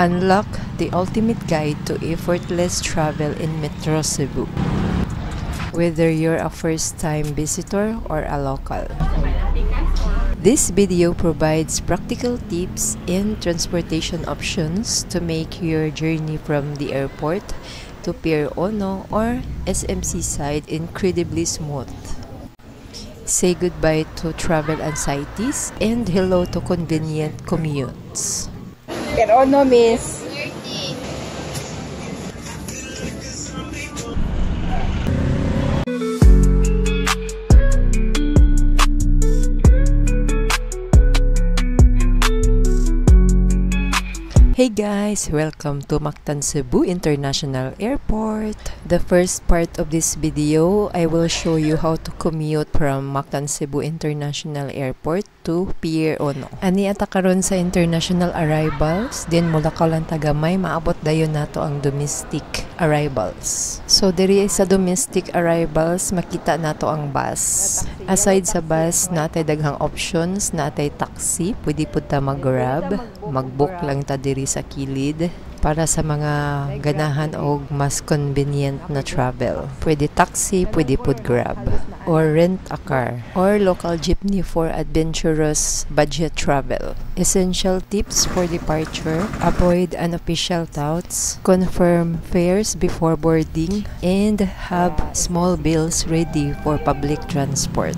Unlock the ultimate guide to effortless travel in Metro Cebu. Whether you're a first-time visitor or a local, this video provides practical tips and transportation options to make your journey from the airport to Pier 1 or SMC side incredibly smooth. Say goodbye to travel anxieties and hello to convenient commutes. Pier 1, miss. Hey guys! Welcome to Mactan Cebu International Airport. The first part of this video, I will show you how to commute from Mactan Cebu International Airport to Pier 1. Ani ata karon sa international arrivals, then mula kaulan tagamay maabot dayon nato ang domestic arrivals. So diri sa domestic arrivals makita nato ang bus. Aside sa bus, natay daghang options, natay taxi, pwede pud ta mag-grab, mag-book lang ta diri sa kilid para sa mga ganahan o mas convenient na travel. Pwede taxi, pwede pud grab, or rent a car, or local jeepney for adventurous budget travel. Essential tips for departure: avoid unofficial touts, confirm fares before boarding, and have small bills ready for public transport.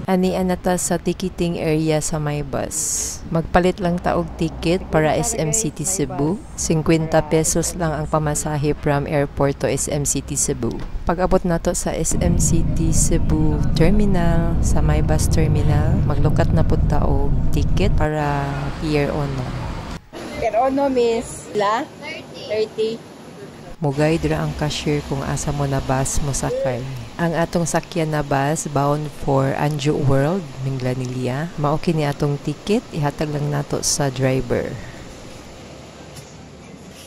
Ani anata sa ticketing area sa may bus. Magpalit lang ta og ticket para SM City Cebu. 50 pesos lang ang pamasahe from airport to SM City Cebu. Pag-abot nato sa SM City Cebu terminal, sa may bus terminal, maglukat na pud ta og ticket para Pier 1. Pier 1, miss. La? 30. Mugay dira ang cashier kung asa mo na bus mo sakay. Ang atong sakyan na bus bound for Anjo World, Minglanilla. Mao kini atong ticket, ihatag lang nato sa driver.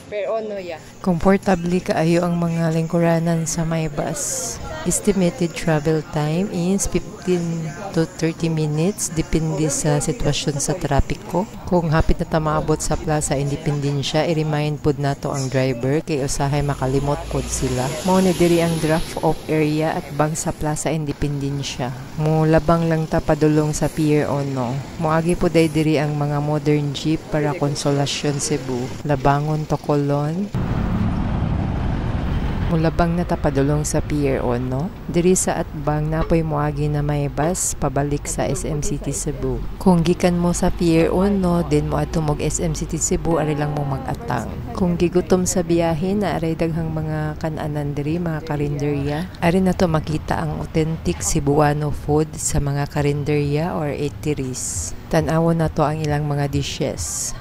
Pier 1 ya. Komportable kaayo ang mga lingkuranan sa may bus. Estimated travel time is 15 to 30 minutes depende sa sitwasyon sa trapiko. Kung hapit na ta maabot sa Plaza Independencia, i-remind pud nato ang driver kay usahay makalimot pud sila. Mao na diri ang drop-off area at bang sa Plaza Independencia. Labang lang ta padulong sa Pier 1. Moagi pud diri ang mga modern jeep para Consolacion Cebu, Labangon to Colon. Mulabang na tapadulong sa Pier 1. Diri sa atbang napoy moagi na may bus pabalik sa SM City Cebu. Kung gikan mo sa Pier 1, din mo atumog SM City Cebu, ari lang mo mag-atang. Kung gigutom sa biyahe na aray daghang mga kananan diri, mga karinderya, ari na to makita ang authentic Cebuano food sa mga karinderya or eateries. Tan-awon na to ang ilang mga dishes.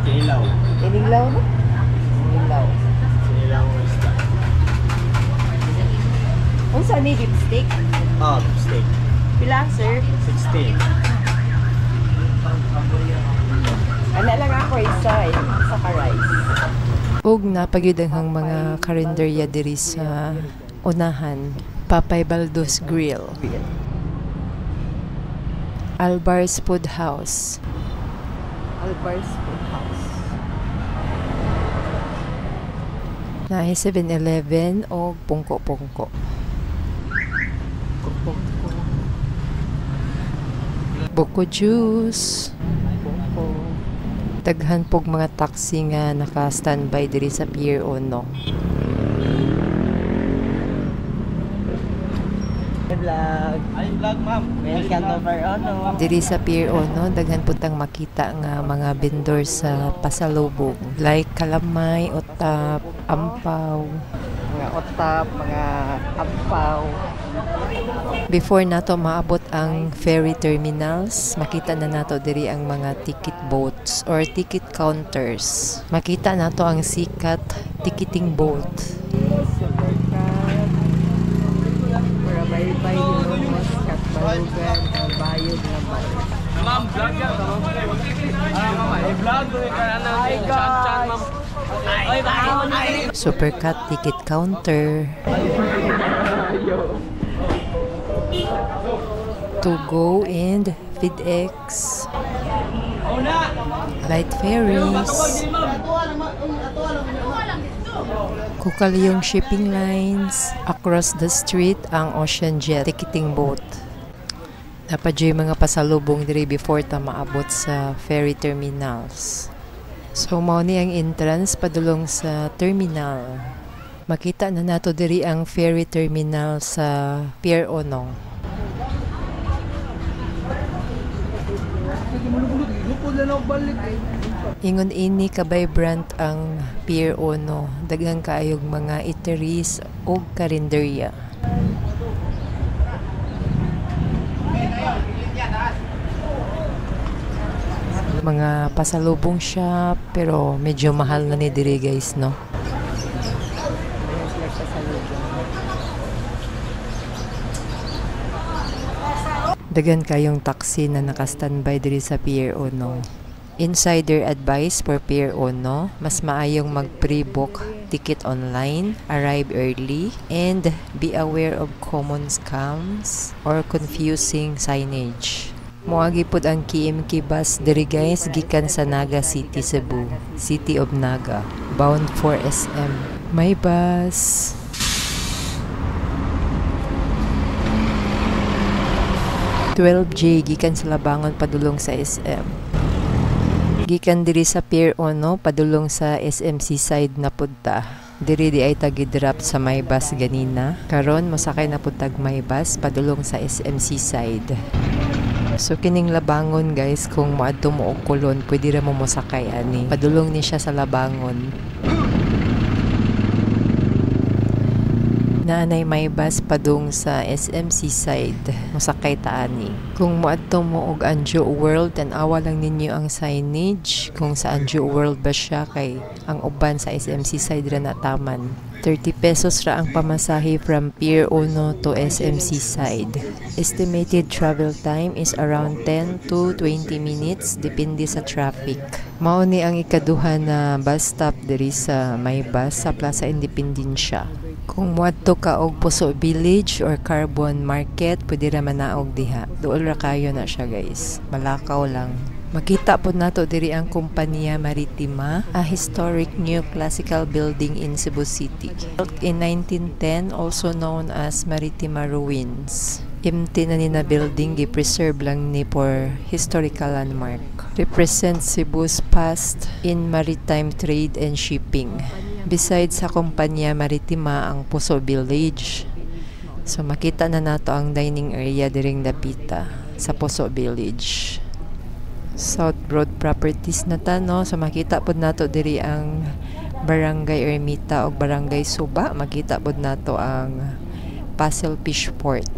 Sinilaw. Sinilaw na? Sinilaw. Sinilaw na isda. Unsa ni lipstick? Lipstick. Pila, sir? 16. Ana lang ako isa sa ka-rice. Ug napagyudanghang mga karinderya diri sa unahan. Papay Baldos Grill. Albar's Food House. Albar's Food House. Naay 7-Eleven o Pungko-Pungko. Buko Juice. Daghan pog mga taxi nga naka-standby diri sa Pier 1. Vlog. Ay, vlog, ma'am. Welcome to Pier 1. Diri sa Pier 1, daghan putang makita nga mga vendor sa pasalubong. Like kalamay, otap, ampaw. Mga otap, mga ampaw. Before nato maabot ang ferry terminals, makita na nato diri ang mga ticket boats or ticket counters. Makita nato ang sikat ticketing boat. Bye-bye, Hilongos, Katbalugan, ang bayod na bayo. Ma'am, vlog yan. Vlog. Hi, guys. Supercat ticket counter. To Go and FeedX, Light Ferries, Kukalyong Shipping Lines, across the street ang Ocean Jet ticketing boat. Napadyo yung mga pasalubong diri before ta maabot sa ferry terminals. So mao ni ang entrance padulong sa terminal. Makita na nato diri ang ferry terminal sa Pier Onong. Ingon ini ka vibrant ang Pier Ono. Daghang kaayog mga eateries o karinderya. Mga pasalubong shop pero medyo mahal na ni diri guys, no? Dagan kayong taxi na naka-standby diri sa Pier Ono. Insider advice for Pier Ono, mas maayong mag-pre-book ticket online, arrive early, and be aware of common scams or confusing signage. Moagi pod ang KMK bus diri guys gikan sa Naga City, Cebu, City of Naga, bound for SM. May bus. j gikan sa Labangon padulong sa SM. Gikan diri sa Pier Ono padulong sa SM Seaside na pudta. Diri di ay tagi-drop sa may bus ganina. Karon mosakay na pud tag may bus padulong sa SM Seaside. So kining Labangon guys, kung moadto mo og Kulon, pwede ra mo mosakay ani. Padulong ni siya sa Labangon. Naanay may bus padung sa SM Seaside, mosakay ta ani. Kung moadto mo og Anjo World, tan-awa lang ninyo ang signage kung sa Anjo World ba siya, kay ang uban sa SM Seaside ra na taman. 30 pesos ra ang pamasahe from Pier Ono to SM Seaside. Estimated travel time is around 10 to 20 minutes depende sa traffic. Mao ni ang ikaduha na bus stop diri sa may bus sa Plaza Independencia. Kung muadto ka og Puso Village or Carbon Market, pwede ra manaog diha. Duol ra kayo na siya guys. Malakaw lang. Makita po nato diri ang Kompanya Maritima, a historic neoclassical building in Cebu City. Built in 1910, also known as Maritima Ruins. Empty na ni na building, gi-preserve lang ni for historical landmark. Represents Cebu's past in maritime trade and shipping. Besides sa Kompanya Maritima ang Puso Village. So makita na nato ang dining area diring dapita sa Puso Village. South Road Properties na ta, no? So makita pod nato diri ang Barangay Ermita o Barangay Suba. Makita pod nato ang Pasel Fish Port.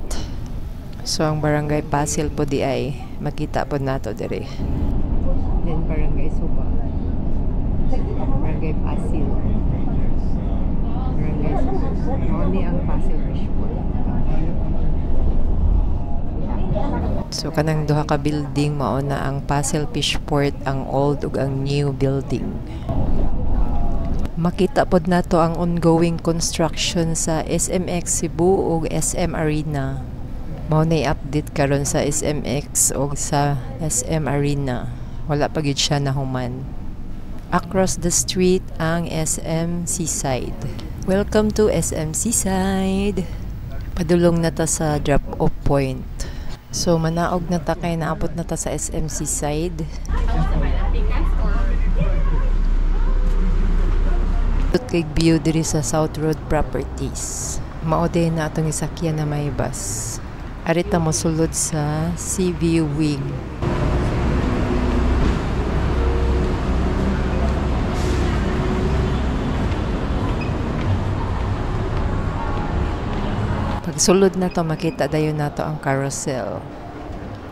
So ang Barangay Pasel po di ay makita pod nato diri. Then Barangay Suba, Barangay Pasel, Barangay Suba. Only ang Pasel Fish Port. So kanang duha ka building mao na ang Pasel Fish Port, ang old ug ang new building. Makita pod nato ang ongoing construction sa SMX Cebu ug SM Arena. Mao na i-update karon sa SMX ug sa SM Arena. Wala pa gid siya nahuman. Across the street ang SM Seaside. Welcome to SM Seaside. Padulong na ta sa drop-off point. So manaog na ta kay naabot na ta sa SM Seaside. Kay view diri sa South Road Properties. Mao din na atong isakyan na may bus. Arita mo sulod sa Seaview Wing. Pagsulod na to, makita dayon nato ang carousel.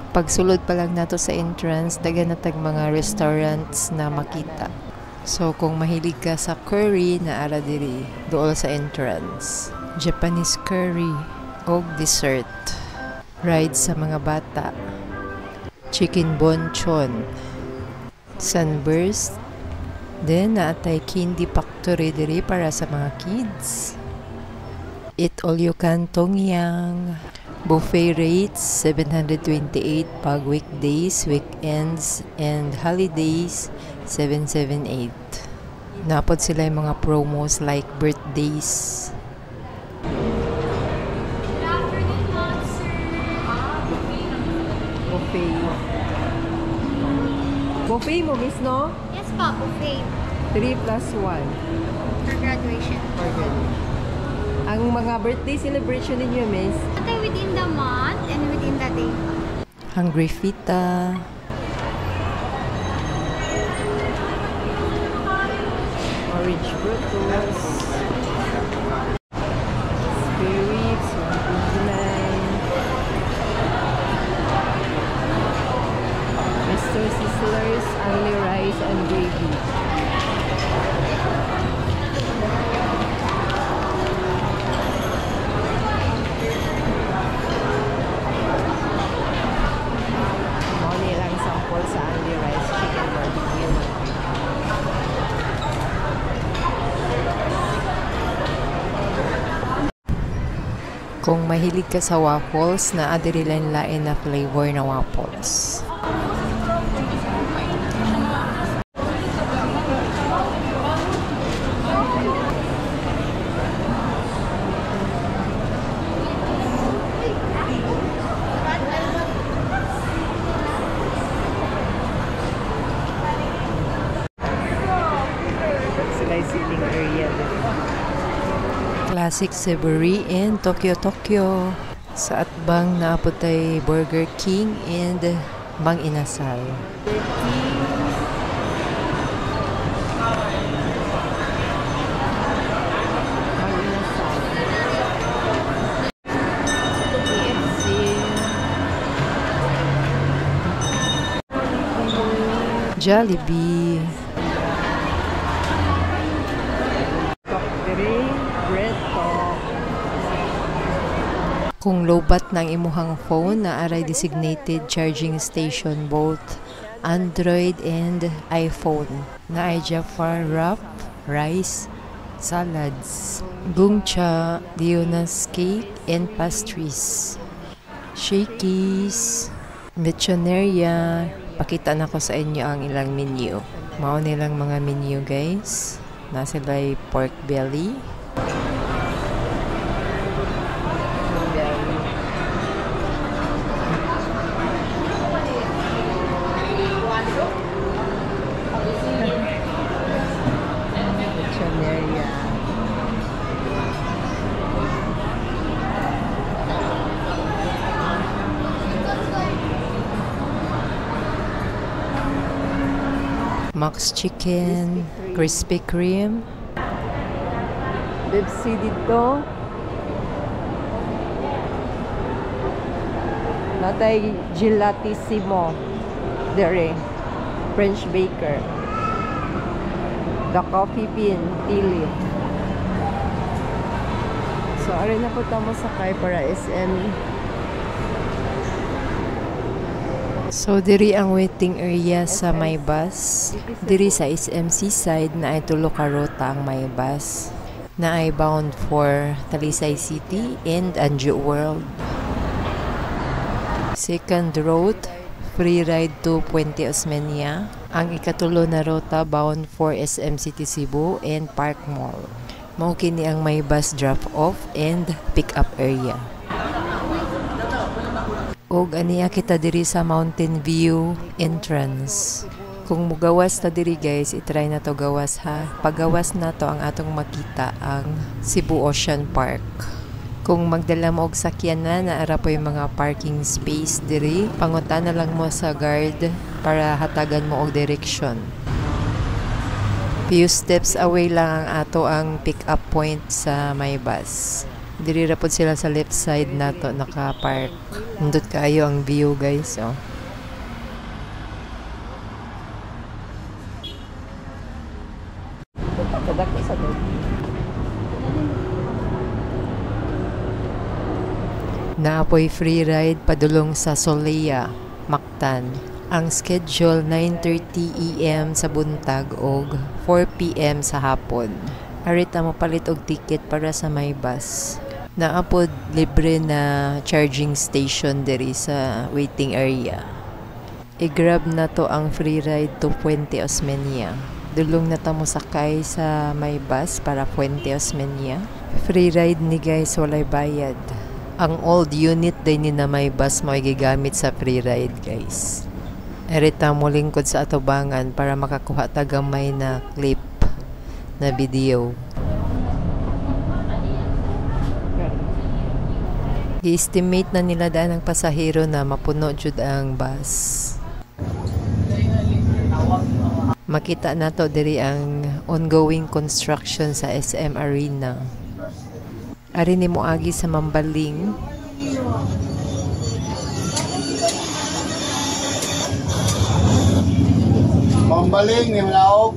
Pagsulod pa lang nato sa entrance, dagan na tag mga restaurants na makita. So kung mahilig ka sa curry na ara diri, dool sa entrance. Japanese curry og dessert. Ride sa mga bata. Chicken bonchon. Sunburst. Then naatay candy factory diri para sa mga kids. Eat all you can tongyang. Buffet rates 728 pag weekdays, weekends, and holidays 778. Napod sila yung mga promos like birthdays. Buffet. Buffet mo, miss, no? Yes po, buffet 3 plus 1. for graduation. For graduation. Ang mga birthday celebration ninyo, miss? Ate, within the month and within the day. Hungry Fita. Orange Brutus. Spirits, 129. Mr. Sizzlers, only rice and gravy. Mga nilang sample sa only rice chicken barbecue. Kung mahilig ka sa waffles, na adirilan lain na flavor na waffles. Sila yung seating area din. Classic Savory in Tokyo, Tokyo. Sa Atbang naapot ay Burger King and Bang Inasal. Bang Inasal. KFC. Jollibee. Bread talk. Kung lowbat ng imuhang phone na aray designated charging station both Android and iPhone na ay Jafar wrap, rice, salads, gungcha, Diona's cake and pastries, shakies, lechoneria. Pakita na ko sa inyo ang ilang menu. Mao nilang mga menu, guys. Nasa sila pork belly. Lechoneria. Max Chicken, Krispy Kreme, Pepsi dito. Natay Gelatissimo, dere, French Baker, The Coffee Bean, Tea Leaf. So, arin na po tamo sakay para SM. So, diri ang waiting area sa my bus. Diri sa SMC side na ay tulo ka ruta ang my bus na ay bound for Talisay City and Anju World. Second route, free ride to Puente Osmeña. Ang ikatulo na ruta bound for SM City Cebu and Park Mall. Mao kini ang my bus drop-off and pick-up area. Og aniya kita diri sa Mountain View entrance. Kung mugawas ta diri guys, itry na to gawas ha. Pagawas na to ang atong makita ang Cebu Ocean Park. Kung magdala mo og sakyan na, naara po yung mga parking space diri. Pangutan na lang mo sa guard para hatagan mo og direksyon. Few steps away lang ang ato ang pick-up point sa my bus. Diri ra pod sila sa left side nato naka-park. Nindot kaayo ang view guys, oh. Kadako sa dog. Naapoy free ride padulong sa Solea, Mactan. Ang schedule 9:30 AM sa buntag og 4 PM sa hapon. Arita mo palit og ticket para sa my bus. Naapod libre na charging station diri sa waiting area. I-grab na to ang free ride to Puente Osmeña. Dulong na ta mo sakay sa may bus para Puente Osmeña. Free ride ni guys, walay bayad. Ang old unit din ni na may bus mo gigamit sa free ride guys. Erita mo lingkod sa atubangan para makakuha tagamay na clip na video. I-estimate na nila daan ang pasahero na mapuno jud ang bus. Makita nato diri ang ongoing construction sa SM Arena. Ari ni moagi sa Mambaling. Mambaling ni Malaog.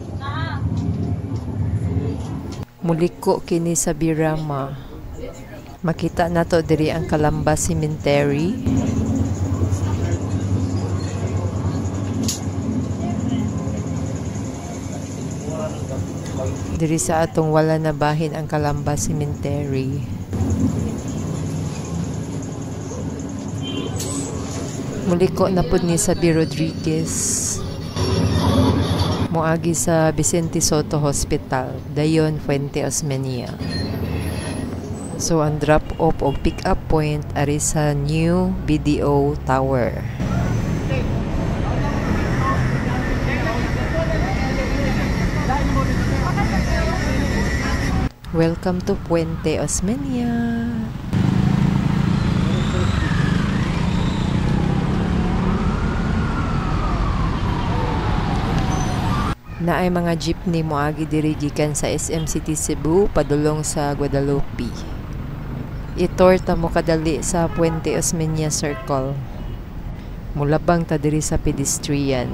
Muliko kini sa Birama. Makita nato diri ang Calamba Cemetery. Diri sa atong wala na bahin ang Calamba Cemetery. Muliko na pud ni Sabi Rodriguez. Moagi sa Vicente Soto Hospital, dayon Puente Osmeña. So ang drop-off o pick-up point ari sa new BDO Tower. Welcome to Puente Osmeña. Naay mga jeepney moagi diri gikan sa SM City Cebu padulong sa Guadalupe. Itor ta mo kadali sa Puente Osmeña Circle. Mulabang ta diri sa pedestrian.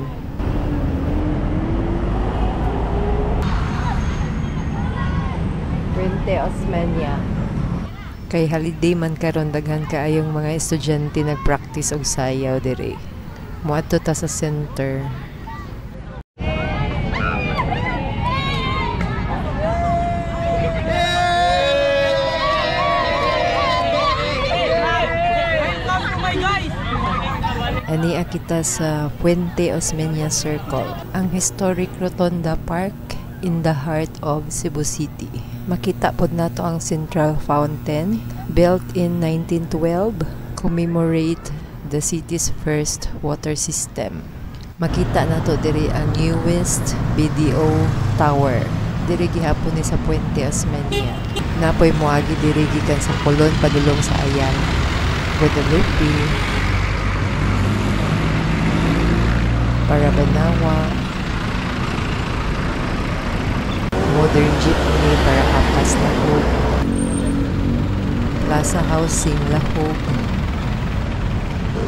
Puente Osmeña. Kay holiday man karon daghan kaayong mga estudyante nagpractice og sayaw diri. Moadto ta sa center. Ania kita sa Puente Osmeña Circle, ang historic Rotonda Park in the heart of Cebu City. Makita pod nato ang Central Fountain, built in 1912, commemorate the city's first water system. Makita nato diri ang newest BDO Tower. Diri gihapon ni sa Puente Osmeña. Napoy moagi diri gikan sa Colon padulong sa Ayan, Guadalupe, Parabanawa, modern jeepney para Hapas Lahog, Plaza Housing Lahog,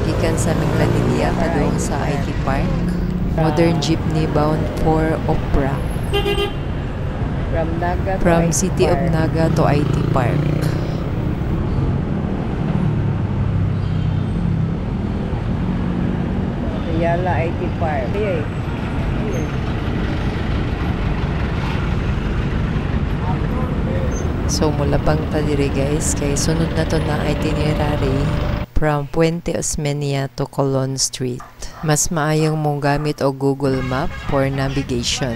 gikan sa Minglanilla padung sa IT Park, modern jeepney bound for Opera, from City of Naga to IT Park. Yala IT Park. So mulabang ta diri guys kay sunod na to na itinerary from Puente Osmeña to Colon Street. Mas maayong mong gamit og Google Map for navigation.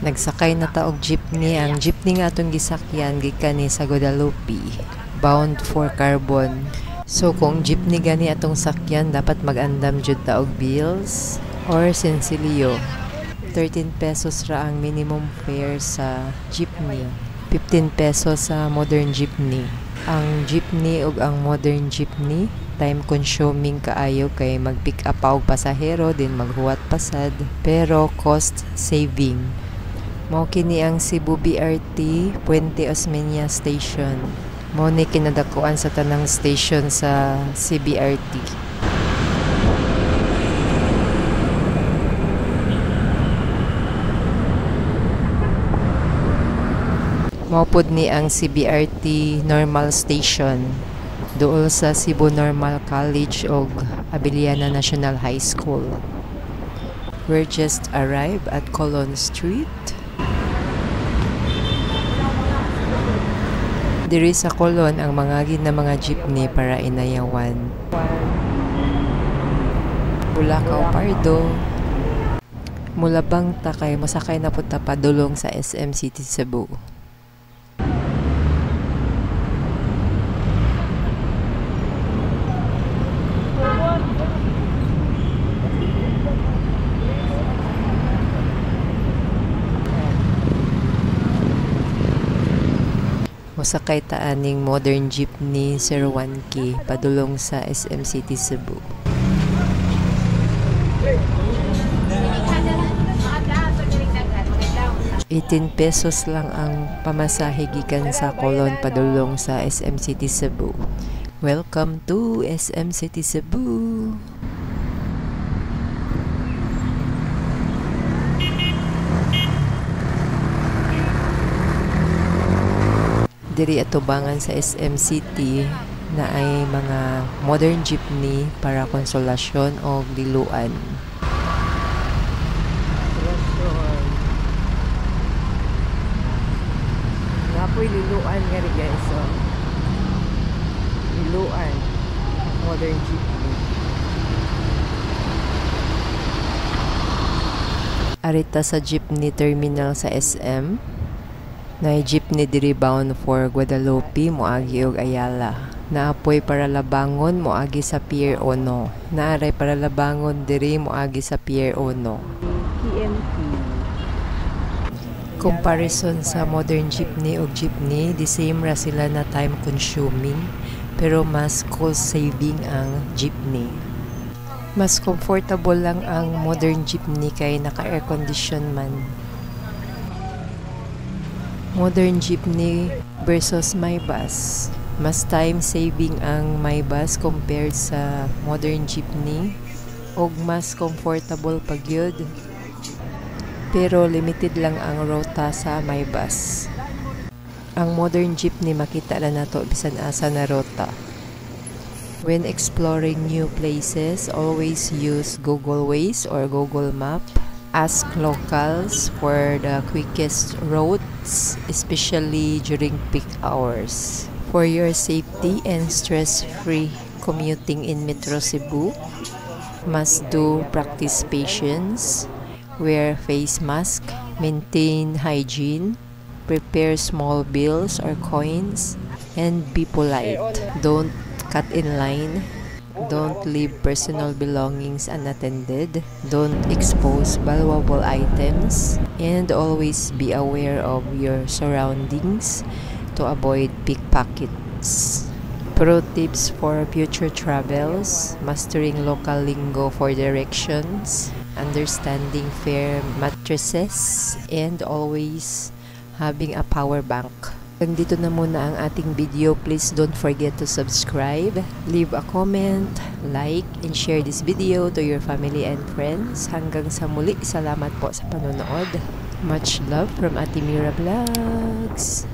Nagsakay na ta og jeepney. Ang jeepney nga atong gisakyan gikan ni sa Guadalupe, bound for Carbon. So kung jeepney gani atong sakyan, dapat mag-andam jud ta og bills or sensilyo. 13 pesos ra ang minimum fare sa jeepney. 15 pesos sa modern jeepney. Ang jeepney ug ang modern jeepney time consuming kaayo kay mag-pick up pa og pasahero din maghuwat pasad, pero cost saving. Mao kini ang Cebu BRT Puente Osmeña Station. Mao ni kinadakuan sa tanang station sa CBRT. Mao pod ni ang CBRT Normal Station duol sa Cebu Normal College ug Abiliana National High School. We're just arrived at Colon Street. Diri sa Colon ang mangagin na mga jeepney para inayawan. Bulacau Pardo. Mulabang takay masakay na punta padulong sa SM City Cebu. Masakay taaning modern jeepney 01K padulong sa SM City Cebu. ₱18 lang ang pamasahe gikan sa Colon padulong sa SM City Cebu. Welcome to SM City Cebu. Diri atubangan sa SM City na ay mga modern jeepney para konsolasyon o diluan. Napoy liluan nga rin guys. So, liluan. Modern jeepney. Arita sa jeepney terminal sa SM. Na jeepney diri bound for Guadalupe, moagi og Ayala. Naapoy para labangon moagi sa Pier 1. Naaray para labangon diri moagi sa Pier 1. PMP. Comparison sa modern jeepney o jeepney, the same ra sila na time consuming, pero mas cost saving ang jeepney. Mas comfortable lang ang modern jeepney kay naka air condition man. Modern jeepney versus my bus. Mas time saving ang my bus compared sa modern jeepney ug mas comfortable pa gyud. Pero limited lang ang rota sa my bus. Ang modern jeepney makita na nato bisan asa na rota. When exploring new places, always use Google Waze or Google Map. Ask locals for the quickest routes, especially during peak hours. For your safety and stress-free commuting in Metro Cebu, must do practice patience, wear face mask, maintain hygiene, prepare small bills or coins, and be polite. Don't cut in line. Don't leave personal belongings unattended. Don't expose valuable items. And always be aware of your surroundings to avoid pickpockets. Pro tips for future travels: mastering local lingo for directions, understanding fare matrices, and always having a power bank. Dito na muna ang ating video. Please don't forget to subscribe, leave a comment, like, and share this video to your family and friends. Hanggang sa muli, salamat po sa panonood. Much love from Ate Mira Vlogs.